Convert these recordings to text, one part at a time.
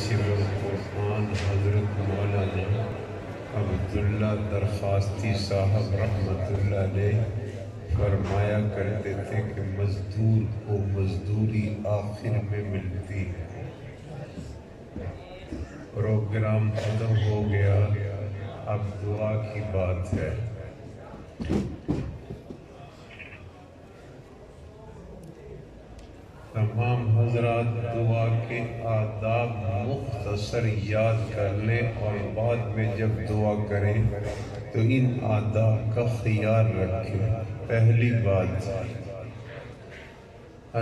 ناصر القرآن حضرت مولانا عبداللہ درخواستی صاحب رحمۃ اللہ علیہ فرمایا کرتے تھے کہ مزدور کو مزدوری آخر میں ملتی ہے۔ پروگرام ختم ہو گیا، اب دعا کی بات ہے۔ تمام حضرات دعا کے آداب مختصر یاد کر لیں اور بعد میں جب دعا کریں تو ان آداب کا خیال رکھیں۔ پہلی بات،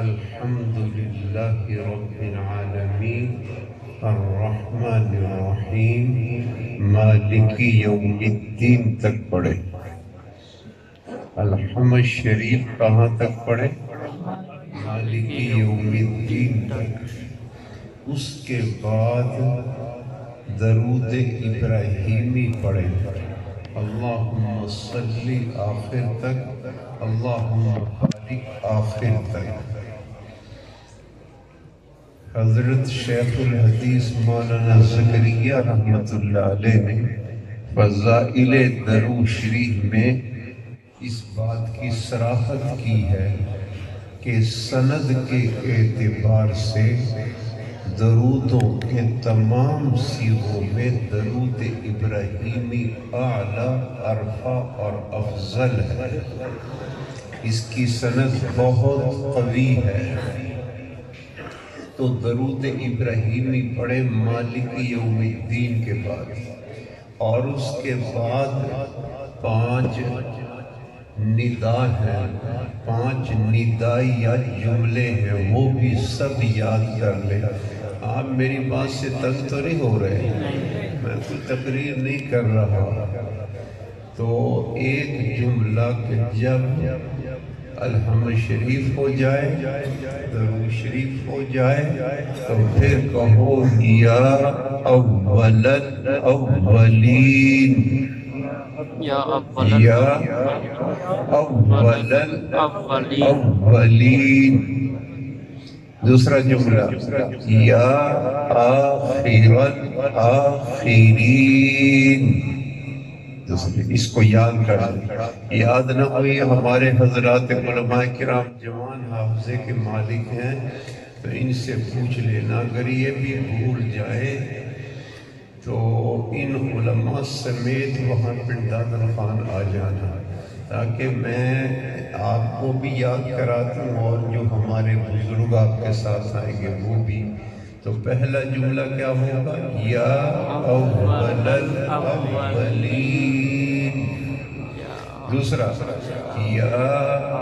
الحمدللہ رب العالمین الرحمن الرحیم مالک یوم الدین تک پڑھے۔ الحمد شریف کہاں تک پڑھے؟ مالک یوم الدین تک۔ اس کے بعد درود ابراہیمی پڑھے، اللہم صلی آخر تک، اللہم بارک آخر تک۔ حضرت شیخ الحدیث مولانا زکریا رحمۃ اللہ علیہ نے فضائل درود شریف میں اس بات کی صراحت کی ہے کہ سند کے اعتبار سے درودوں کے تمام صیغوں میں درود ابراہیمی اعلیٰ، ارفع اور افضل ہے۔ اس کی سند بہت قوی ہے۔ تو درود ابراہیمی پڑھے مالک یوم الدین کے بعد، اور اس کے بعد 5 ندا ہیں، 5 ندا یا جملے ہیں، وہ بھی سب یاد کر لیں۔ آپ میری بات سے تنگ تو نہیں ہو رہے؟ میں کوئی تقریر نہیں کر رہا۔ تو ایک جملہ کہ جب الحمد شریف ہو جائے، درود شریف ہو جائے، تو پھر کہو یا اول الاولین، یا اول الاولین۔ دوسرا جملہ یا آخر الاخرین۔ اس کو یاد کر لیں، یاد نہ ہوئی ہمارے حضرات علماء کرام جوان حافظے کے مالک ہیں تو ان سے پوچھ لینا، اگر یہ بھی بھول جائے تو ان علماء سمیت وہاں پنڈادر خان آ جانا، تاکہ میں آپ کو بھی یاد کراتا ہوں اور جو ہمارے بزرگ آپ کے ساتھ آئیں گے وہ بھی۔ تو پہلا جملہ کیا ہوگا؟ یا اول الاولین۔ دوسرا یا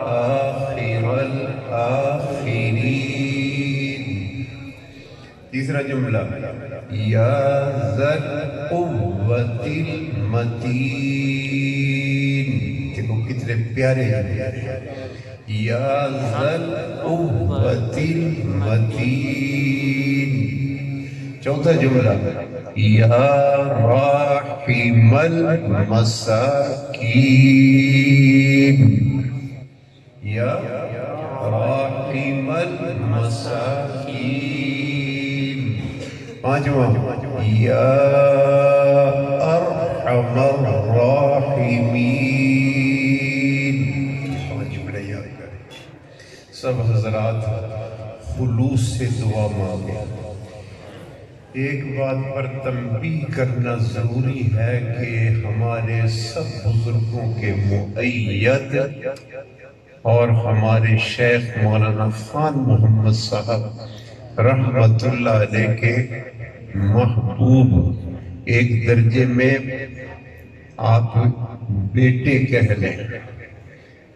آخر الاخرین۔ تیسرا جملہ یا ذا القوة المتین۔ دیکھو کتنے پیارے ہیں، یا ذا القوة المتین۔ چوتھا جملہ یا راحم المساکین، یا راحم المساکین۔ پانچواں یا ارحم الراحمین۔ جملے یاد کریں۔ سب حضرات خلوص سے دعا مانگے۔ ایک بات پر تنبیہ کرنا ضروری ہے کہ ہمارے سب بزرگوں کے مؤید اور ہمارے شیخ مولانا خان محمد صاحب رحمت اللہ علیہ کے محبوب، ایک درجے میں آپ بیٹے کہہ لیں،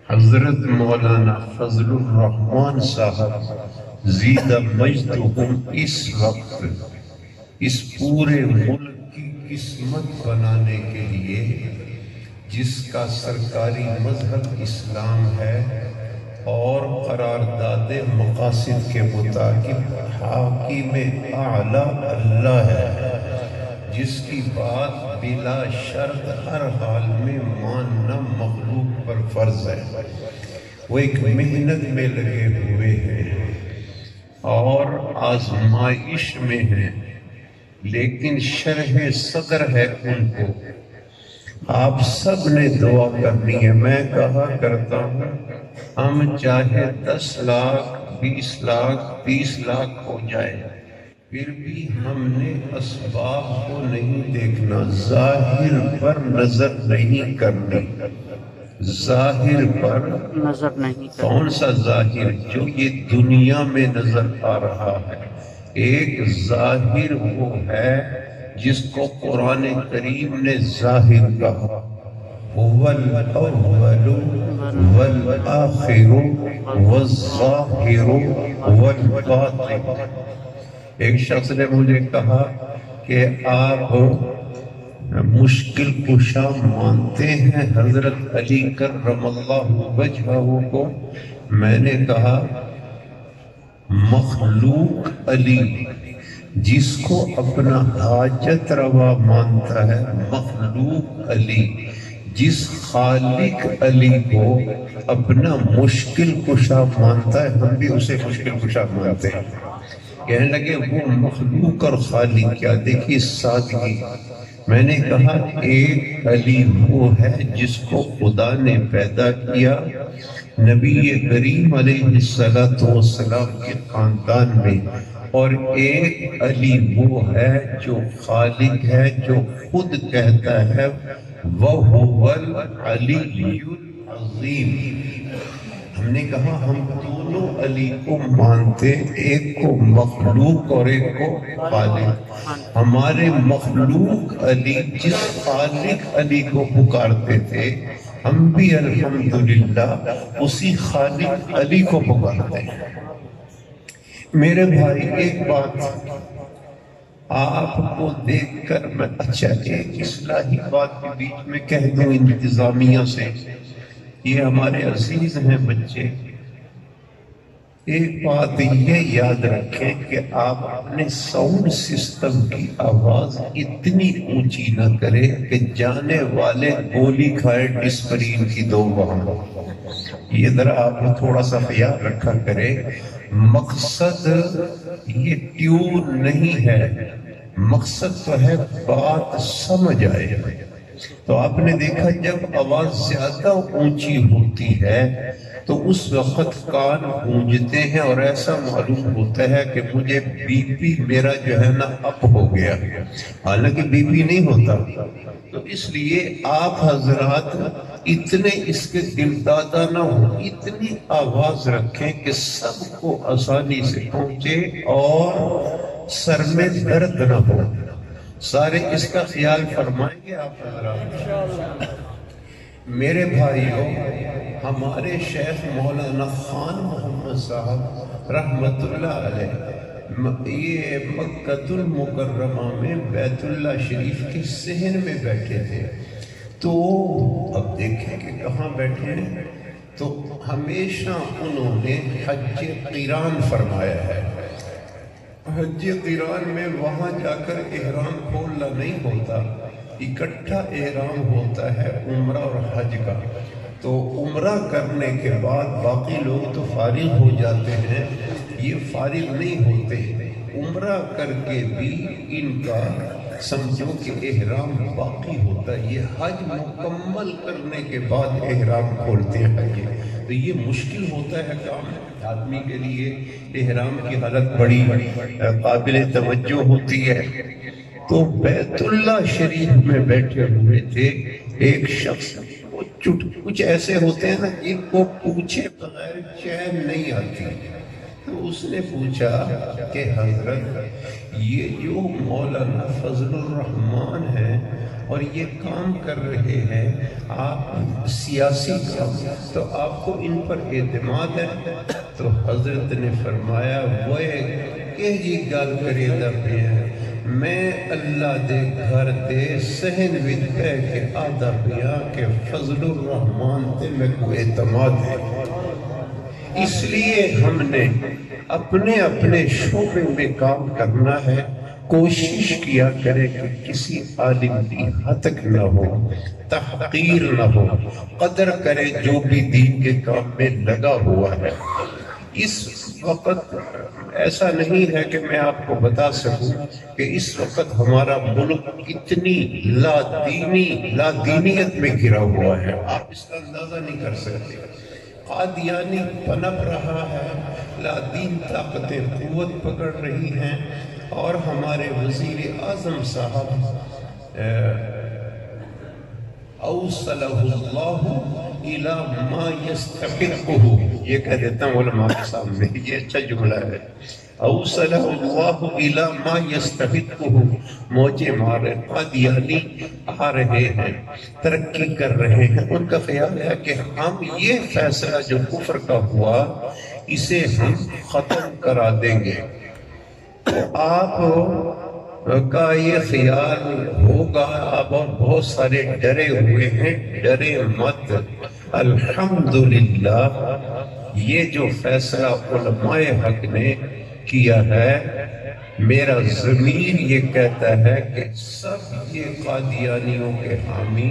حضرت مولانا فضل الرحمن صاحب زیدہ مجدہم اس وقت اس پورے ملک کی قسمت بنانے کے لیے، جس کا سرکاری مذہب اسلام ہے اور قرارداد مقاصد کے مطابق حاکم اعلیٰ اللہ ہے، جس کی بات بلا شرط ہر حال میں ماننا مخلوق پر فرض ہے۔ وہ ایک محنت میں لگے ہوئے ہیں اور آزمائش میں ہیں لیکن شرح صدر ہے ان کو۔ آپ سب نے دعا کرنی ہے۔ میں کہا کرتا ہوں ہم چاہے 10 لاکھ 20 لاکھ 30 لاکھ ہو جائے، پھر بھی ہم نے اسباب کو نہیں دیکھنا، ظاہر پر نظر نہیں کرنی۔ ظاہر پر نظر نہیں کرنی۔ کون سا ظاہر؟ جو یہ دنیا میں نظر آ رہا ہے۔ ایک ظاہر وہ ہے جس کو قرآن کریم نے ظاہر کہا، وَالْأَوَّلُ وَالْآخِرُ وَالظَّاهِرُ وَالْبَاطِنُ۔ ایک شخص نے مجھے کہا کہ آپ مشکل کشا مانتے ہیں حضرت علی کرم اللہ وجہہ کو؟ میں نے کہا مخلوق علی جس کو اپنا حاجت روا مانتا ہے، مخلوق علی جس خالق علی کو اپنا مشکل کشا مانتا ہے، ہم بھی اسے مشکل کشا مانتے ہیں۔ کہنے لگے وہ مخلوق اور خالق کیا؟ دیکھیے سادگی۔ میں نے کہا ایک علی وہ ہے جس کو خدا نے پیدا کیا نبی کریم علیہ السلام کے خاندان میں، اور ایک علی وہ ہے جو خالق ہے، جو خود کہتا ہے وَهُوَ الْعَلِيُّ الْعَظِيمُ۔ ہم نے کہا ہم دونوں علی کو مانتے، ایک کو مخلوق اور ایک کو خالق۔ ہمارے مخلوق علی جس خالق علی کو پکارتے تھے، ہم بھی الحمدللہ اسی خالق علی کو پکارتے ہیں۔ میرے بھائی ایک بات آپ کو دیکھ کر میں اچھا ایک اصلاحی بات کے بیچ میں کہہ دوں انتظامیہ سے، یہ ہمارے عزیز ہیں بچے، ایک بات یہ یاد رکھیں کہ آپ اپنے ساؤنڈ سسٹم کی آواز اتنی اونچی نہ کریں کہ جانے والے گولی کھائے ڈسپرین کی دو وہاں۔ یہ ذرا آپ نے تھوڑا سا خیال رکھا کرے، مقصد یہ ٹیون نہیں ہے، مقصد تو ہے بات سمجھ آئے۔ تو آپ نے دیکھا جب آواز زیادہ اونچی ہوتی ہے تو اس وقت کان گونجتے ہیں اور ایسا معلوم ہوتا ہے کہ مجھے بی پی میرا جو ہے نا اپ ہو گیا، حالانکہ بی پی نہیں ہوتا۔ تو اس لیے آپ حضرات اتنے اس کے دل دادا نہ ہو، اتنی آواز رکھیں کہ سب کو آسانی سے پہنچے اور سر میں درد نہ ہو۔ سارے اس کا خیال فرمائیں گے آپ حضرات؟ میرے بھائیوں، ہمارے شیخ مولانا خان محمد صاحب رحمت اللہ علیہ یہ مکہ المکرمہ میں بیت اللہ شریف کے صحن میں بیٹھے تھے۔ تو اب دیکھیں کہ کہاں بیٹھے ہیں، تو ہمیشہ انہوں نے حج قران فرمایا ہے۔ حج قران میں وہاں جا کر احرام کھولنا نہیں ہوتا، اکٹھا احرام ہوتا ہے عمرہ اور حج کا۔ تو عمرہ کرنے کے بعد باقی لوگ تو فارغ ہو جاتے ہیں، یہ فارغ نہیں ہوتے، عمرہ کر کے بھی ان کا سمجھو کہ احرام باقی ہوتا ہے، یہ حج مکمل کرنے کے بعد احرام کھولتے ہیں حج۔ تو یہ مشکل ہوتا ہے کام آدمی کے لیے، احرام کی حالت بڑی قابل توجہ ہوتی ہے۔ تو بیت اللہ شریف میں بیٹھے ہوئے تھے، ایک شخص کچھ ایسے ہوتے ہیں نا جن کو پوچھے بغیر چین نہیں آتی۔ تو اس نے پوچھا کہ حضرت یہ جو مولانا فضل الرحمان ہیں اور یہ کام کر رہے ہیں آپ سیاسی کام، تو آپ کو ان پر اعتماد ہے؟ تو حضرت نے فرمایا وہ کہ جی گل کرے دے میں اللہ دے گھر دے سہن وچ بیٹھ کے آدھا پیا کہ فضل الرحمان تے میں کو اعتماد ہے۔ اس لیے ہم نے اپنے اپنے شعبے میں کام کرنا ہے، کوشش کیا کرے کہ کسی عالم کی ہتک نہ ہو، تحقیر نہ ہو، قدر کرے جو بھی دین کے کام میں لگا ہوا ہے۔ اس وقت ایسا نہیں ہے کہ میں آپ کو بتا سکوں کہ اس وقت ہمارا ملک کتنی لادینیت میں گھرا ہوا ہے، آپ اس کا اندازہ نہیں کر سکتے۔ قادیانی پنپ رہا ہے، لادین طاقتیں قوت پکڑ رہی ہیں، اور ہمارے وزیر اعظم صاحب اوصلہ اللہ الی ما یستحقہ، یہ کہہ دیتا ہوں علماء کے سامنے، یہ اچھا جملہ ہے، اوصلہ اللہ الی ما یستحقہ، موجے مارے قادیانی آ رہے ہیں، ترقی کر رہے ہیں، ان کا خیال ہے کہ ہم یہ فیصلہ جو کفر کا ہوا اسے ہم ختم کرا دیں گے۔ آپ کا یہ خیال ہوگا، آپ اور بہت سارے ڈرے ہوئے ہیں، ڈرے مت۔ الحمدللہ یہ جو فیصلہ علماء حق نے کیا ہے، میرا ضمیر یہ کہتا ہے کہ سب یہ قادیانیوں کے حامی،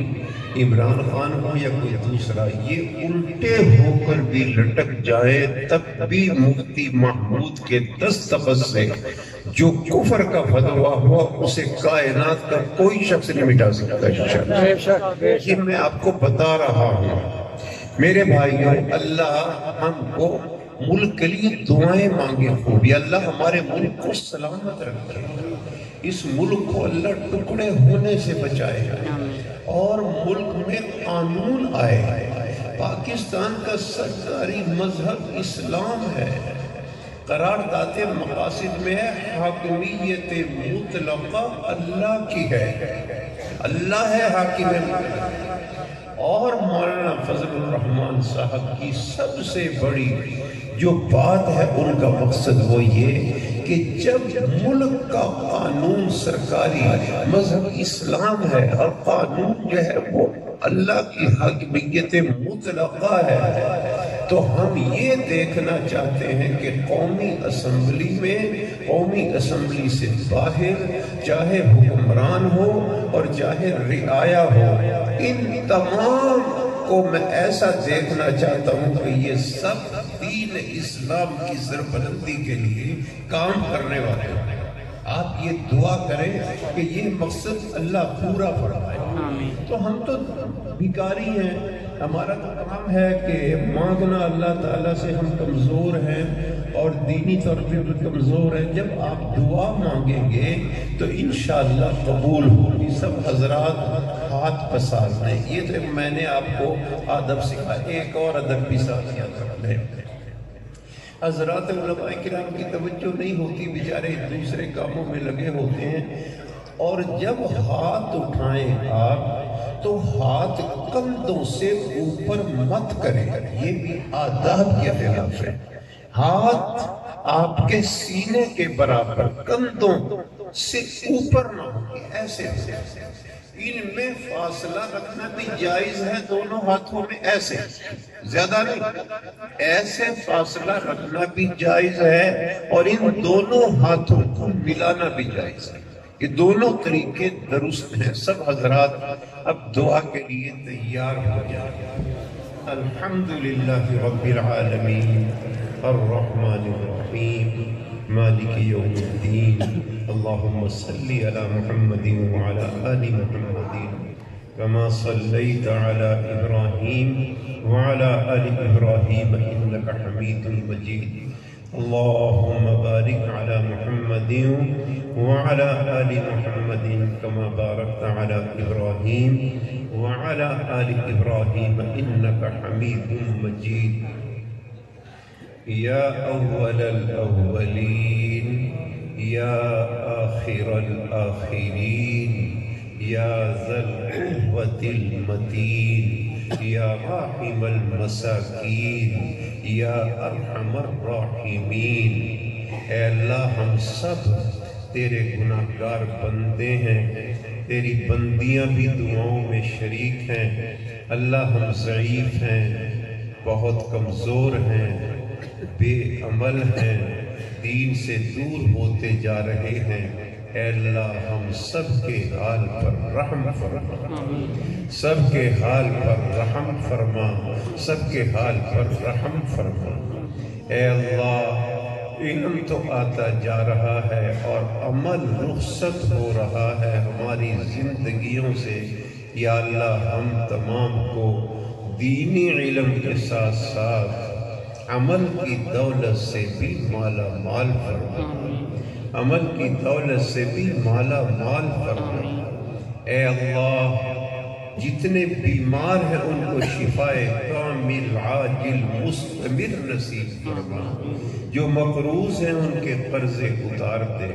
عمران خان ہو یا کوئی دوسرا، یہ الٹے ہو کر بھی لٹک جائے تب بھی مفتی محمود کے دستخط سے جو کفر کا فتویٰ ہوا اسے کائنات کا کوئی شخص نہیں مٹا سکتا۔ یہ میں آپ کو بتا رہا ہوں میرے بھائیوں، اللہ ہم کو ملک کے لیے دعائیں مانگے خوبی، اللہ ہمارے ملک کو سلامت رکھے، اس ملک کو اللہ ٹکڑے ہونے سے بچائے اور ملک میں قانون آئے۔ پاکستان کا سرکاری مذہب اسلام ہے، قرارداد مقاصد میں حاکمیت مطلقہ اللہ کی ہے، اللہ ہے حاکم مطلق۔ اور مولانا فضل الرحمان صاحب کی سب سے بڑی جو بات ہے، ان کا مقصد وہ یہ کہ جب ملک کا قانون سرکاری مذہب اسلام ہے اور قانون جو ہے وہ اللہ کی حاکمیت مطلقہ ہے، تو ہم یہ دیکھنا چاہتے ہیں کہ قومی اسمبلی میں، قومی اسمبلی سے باہر، چاہے حکمران ہو اور چاہے رعایا ہو، ان تمام کو میں ایسا دیکھنا چاہتا ہوں کہ یہ سب دین اسلام کی سربلندی کے لیے کام کرنے والے ہیں۔ آپ یہ دعا کریں کہ یہ مقصد اللہ پورا فرمائے۔ تو ہم تو بھکاری ہیں، ہمارا تو کام ہے کہ مانگنا اللہ تعالیٰ سے، ہم کمزور ہیں اور دینی طور پہ بھی کمزور ہیں۔ جب آپ دعا مانگیں گے تو انشاءاللہ قبول ہوگی۔ سب حضرات ہاتھ پسار دیں، یہ تو میں نے آپ کو ادب سکھایا، ایک اور ادب بھی ساتھ یاد رکھ لیں۔ حضرات علماء کرام کی توجہ نہیں ہوتی، بیچارے دوسرے کاموں میں لگے ہوتے ہیں، اور جب ہاتھ اٹھائیں آپ تو ہاتھ کندھوں سے اوپر مت کریں، یہ بھی آداب کے خلاف ہے۔ ہاتھ آپ کے سینے کے برابر، کندھوں سے اوپر نہ ہوں، ایسے ان میں فاصلہ رکھنا بھی جائز ہے، دونوں ہاتھوں میں ایسے، زیادہ نہیں، ایسے فاصلہ رکھنا بھی جائز ہے، اور ان دونوں ہاتھوں کو ملانا بھی جائز ہے۔ یہ دونوں طریقے درست ہیں۔ سب حضرات اب دعا کے لیے تیار ہو جائیں۔ الحمدللہ رب العالمین الرحمن الرحیم مالک یوم الدین اللہم صلی علی محمد وعلی آل محمد کما صلیت علی ابراہیم وعلی آل ابراہیم انک حمید مجید اللہم بارک علی محمد وعلى آل محمد كما باركت على إبراهيم وعلى آل إبراهيم إنك حميد مجيد يا أول الأولين يا آخر الآخرين يا ذا القوة المتين يا راحم المساكين يا أرحم الراحمين۔ اے اللہ ہم سب تیرے گناہگار بندے ہیں، تیری بندیاں بھی دعاؤں میں شریک ہیں۔ اللہ ہم ضعیف ہیں، بہت کمزور ہیں، بے عمل ہیں، دین سے دور ہوتے جا رہے ہیں۔ اے اللہ ہم سب کے حال پر رحم فرما، سب کے حال پر رحم فرما، سب کے حال پر رحم فرما۔ اے اللہ علم تو آتا جا رہا ہے اور عمل رخصت ہو رہا ہے ہماری زندگیوں سے. یا اللہ ہم تمام کو دینی علم کے ساتھ ساتھ عمل کی دولت سے بھی مالا مال فرما. عمل کی دولت سے بھی مالا مال فرما. اے اللہ جتنے بیمار ہیں ان کو شفائے کامل عاجل مستمر نصیب فرما. جو مقروض ہیں ان کے قرضے اتار دے.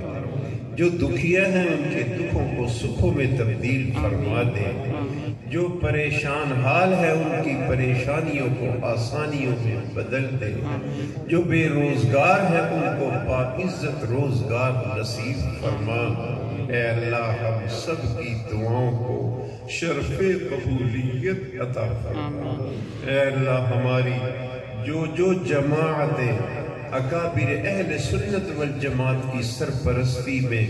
جو دکھیا ہیں ان کے دکھوں کو سکھوں میں تبدیل فرما دے. جو پریشان حال ہے ان کی پریشانیوں کو آسانیوں میں بدل دے. جو بے روزگار ہے ان کو باعزت روزگار نصیب فرما. اے اللہ ہم سب کی دعاؤں کو شرف قبولیت عطا فرما. اے اللہ ہماری جو جماعتیں اکابر اہل سنت والجماعت کی سرپرستی میں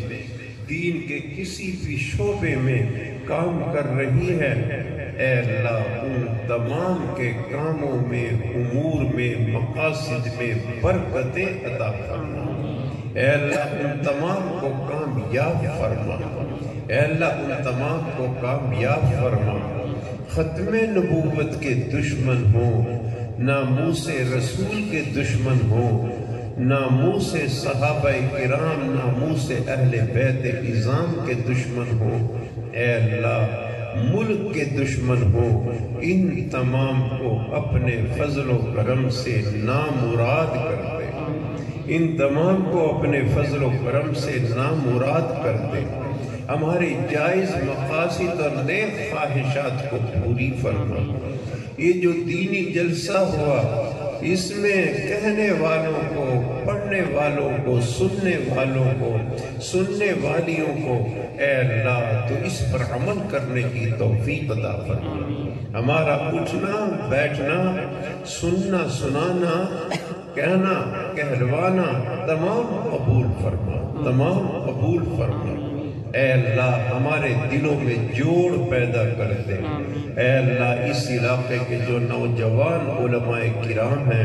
دین کے کسی بھی شعبے میں کام کر رہی ہے، اے اللہ ان تمام کے کاموں میں، امور میں، مقاصد میں برکتیں عطا فرما. اے اللہ ان تمام کو کامیاب فرما. اے اللہ ان تمام کو کامیاب فرما. ختم نبوت کے دشمن ہوں، ناموس رسول کے دشمن ہوں، ناموس صحابہ کرام، ناموس اہل بیت عظام کے دشمن ہوں، اے اللہ ملک کے دشمن ہوں، ان تمام کو اپنے فضل و کرم سے نامراد کر دے. ان تمام کو اپنے فضل و کرم سے نامراد کر دے. ہمارے جائز مقاصد اور نیک خواہشات کو پوری فرما. یہ جو دینی جلسہ ہوا اس میں کہنے والوں کو، پڑھنے والوں کو، سننے والوں کو، سننے والیوں کو اے اللہ تو اس پر عمل کرنے کی توفیق عطا فرما. ہمارا اٹھنا بیٹھنا، سننا سنانا، کہنا کہلوانا تمام قبول فرما. تمام قبول فرما. اے اللہ ہمارے دلوں میں جوڑ پیدا کر دے. اے اللہ اس علاقے کے جو نوجوان علماء کرام ہیں،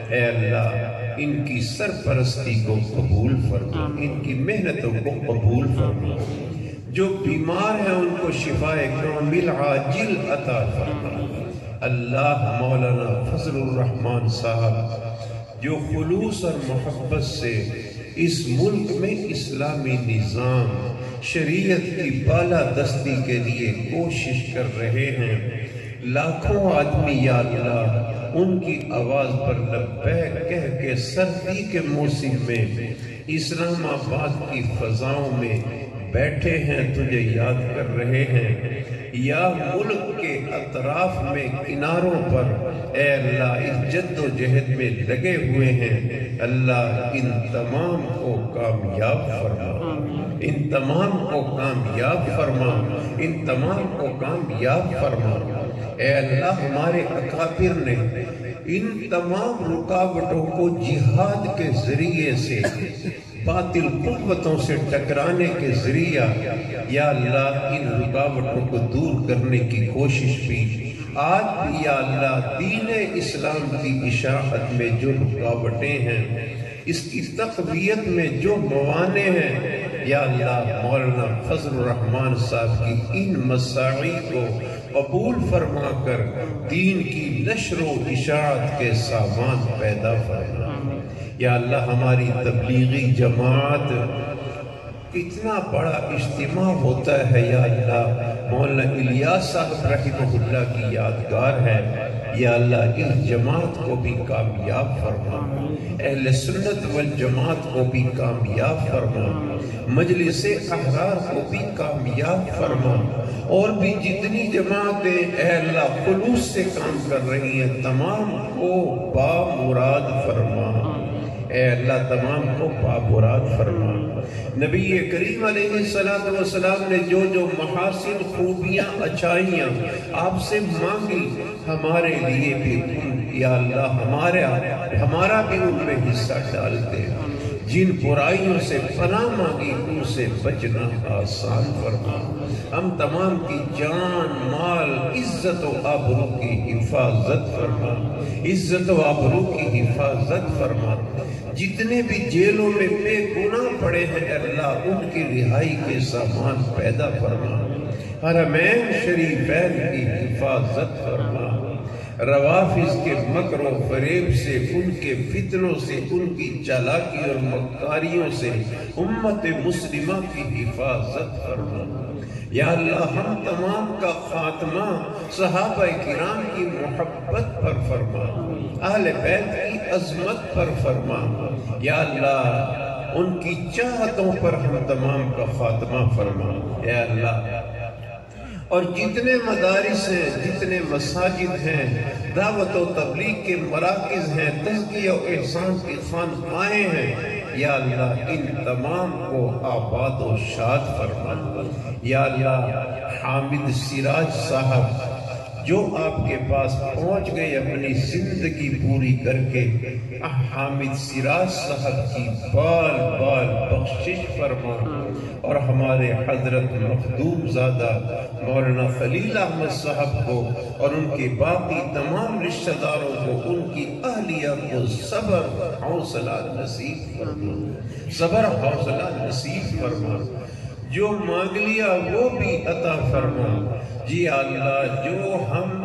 اے اللہ ان کی سرپرستی کو قبول فرما. ان کی محنتوں کو قبول فرما. جو بیمار ہیں ان کو شفائے کامل عاجل عطا فرما. اللہ مولانا فضل الرحمان صاحب جو خلوص اور محبت سے اس ملک میں اسلامی نظام، شریعت کی بالا دستی کے لیے کوشش کر رہے ہیں، لاکھوں آدمی یا اللہ ان کی آواز پر لبیک کہہ کے سردی کے موسم میں اسلام آباد کی فضاؤں میں بیٹھے ہیں، تجھے یاد کر رہے ہیں. یا ملک کے اطراف میں کناروں پر اے اللہ اس جد و جہد میں لگے ہوئے ہیں، اللہ ان تمام کو کامیاب فرما. ان تمام کو کامیاب فرما. ان تمام کو کامیاب فرما. اے اللہ ہمارے اکابر نے ان تمام رکاوٹوں کو جہاد کے ذریعے سے، باطل قوتوں سے ٹکرانے کے ذریعہ یا اللہ ان رکاوٹوں کو دور کرنے کی کوشش بھی. آج بھی یا اللہ دین اسلام کی اشاعت میں جو رکاوٹیں ہیں، اس کی تقویت میں جو موانع ہیں، یا اللہ مولانا فضل الرحمان صاحب کی ان مساعی کو قبول فرما کر دین کی نشر و اشاعت کے سامان پیدا فرما. یا اللہ ہماری تبلیغی جماعت اتنا بڑا اجتماع ہوتا ہے، یا اللہ مولانا الیاس صاحب رحمہ اللہ کی یادگار ہے، یا اللہ اس جماعت کو بھی کامیاب فرما. اہل سنت والجماعت کو بھی کامیاب فرما. مجلس احرار کو بھی کامیاب فرما. اور بھی جتنی جماعتیں اے اللہ خلوص سے کام کر رہی ہیں تمام کو بامراد فرما. اے اللہ تمام کو بامراد فرما. نبی کریم علیہ السلام نے جو محاسن خوبیاں اچھائیاں آپ سے مانگی، ہمارے لیے بھی یا اللہ ہمارا بھی ان میں حصہ ڈال دے. جن برائیوں سے پناہ مانگی ان سے بچنا آسان فرما۔ ہم تمام کی جان مال عزت و آبرو کی حفاظت فرما، عزت و آبرو کی حفاظت فرما۔ جتنے بھی جیلوں میں بے گناہ پڑے ہیں اللہ ان کی رہائی کے سامان پیدا فرما، حرمین شریفین کی حفاظت فرما، روافظ کے مکر و فریب سے، ان کے فتنوں سے، ان کی چالاکی اور مکاریوں سے امت مسلمہ کی حفاظت فرما۔ یا اللہ ہم تمام کا خاتمہ صحابہ کرام کی محبت پر فرما، اہل بیت کی عظمت پر فرما۔ یا اللہ ان کی چاہتوں پر ہم تمام کا خاتمہ فرما۔ یا اللہ اور جتنے مدارس ہیں، جتنے مساجد ہیں، دعوت و تبلیغ کے مراکز ہیں، تزکیہ و احسان کی خانقاہیں ہیں، یا اللہ ان تمام کو آباد و شاد فرما۔ یا اللہ حامد سراج صاحب جو آپ کے پاس پہنچ گئے اپنی زندگی پوری کر کے، حامد سراج صاحب کی بال بال بخشش فرما، اور ہمارے حضرت مخدوم زادہ مولانا خلیل احمد صاحب کو اور ان کے باقی تمام رشتہ داروں کو، ان کی اہلیہ کو صبر حوصلہ نصیب فرما، صبر حوصلہ نصیب فرما۔ جو مانگ لیا وہ بھی عطا فرما۔ جی اللہ جو ہم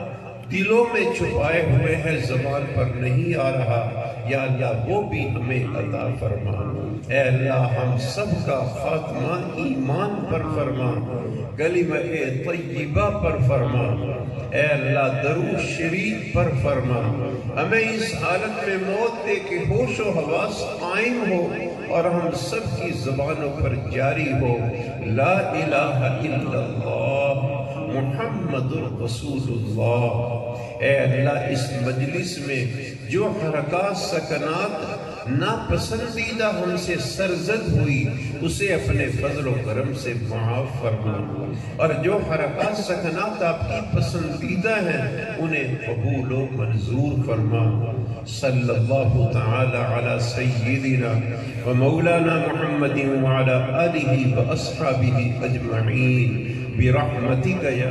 دلوں میں چھپائے ہوئے ہیں زبان پر نہیں آ رہا، یا اللہ وہ بھی ہمیں عطا فرما۔ اے اللہ ہم سب کا خاتمہ ایمان پر فرما، کلمہ طیبہ پر فرما۔ اے اللہ درود شریف پر فرما۔ ہمیں اس حالت میں موت دے کے ہوش و حواس قائم ہو اور ہم سب کی زبانوں پر جاری ہو لا الہ الا اللہ محمد رسول اللہ۔ اے اللہ اس مجلس میں جو حرکات سکنات ناپسندیدہ ہم سے سرزد ہوئی اسے اپنے فضل و کرم سے معاف فرما، اور جو حرکات سکنات آپ کی پسندیدہ ہیں انہیں قبول و منظور فرما۔ صلی اللہ تعالی علی سیدنا و مولانا محمد وعلی آلہ و اصحابہ اجمعین برحمتک یا